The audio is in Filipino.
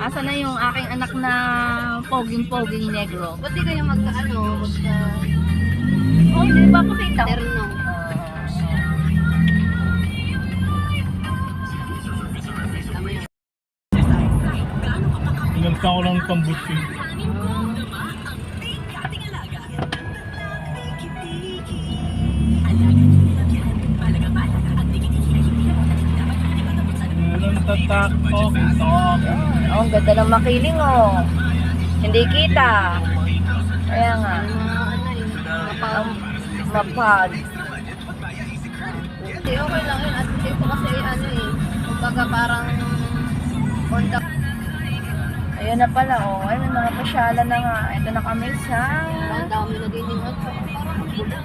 Asa na yung aking anak na poging-poging negro? Ba't di kayo magka-ano, Oh, hindi ba pakita? terno? Tama yun. Inalta ko lang itong buti. Meron tatak, okay, talk. Oh, ang ganda ng makiling oh. Hindi kita. Kaya nga. Mapag. Hindi, okay lang yun. At dito kasi ano eh, kumbaga parang on the... Ayun na pala oh. Ay, may mga pasyalan na nga. Ito na kami sa... Ang dami na din yung parang gulo.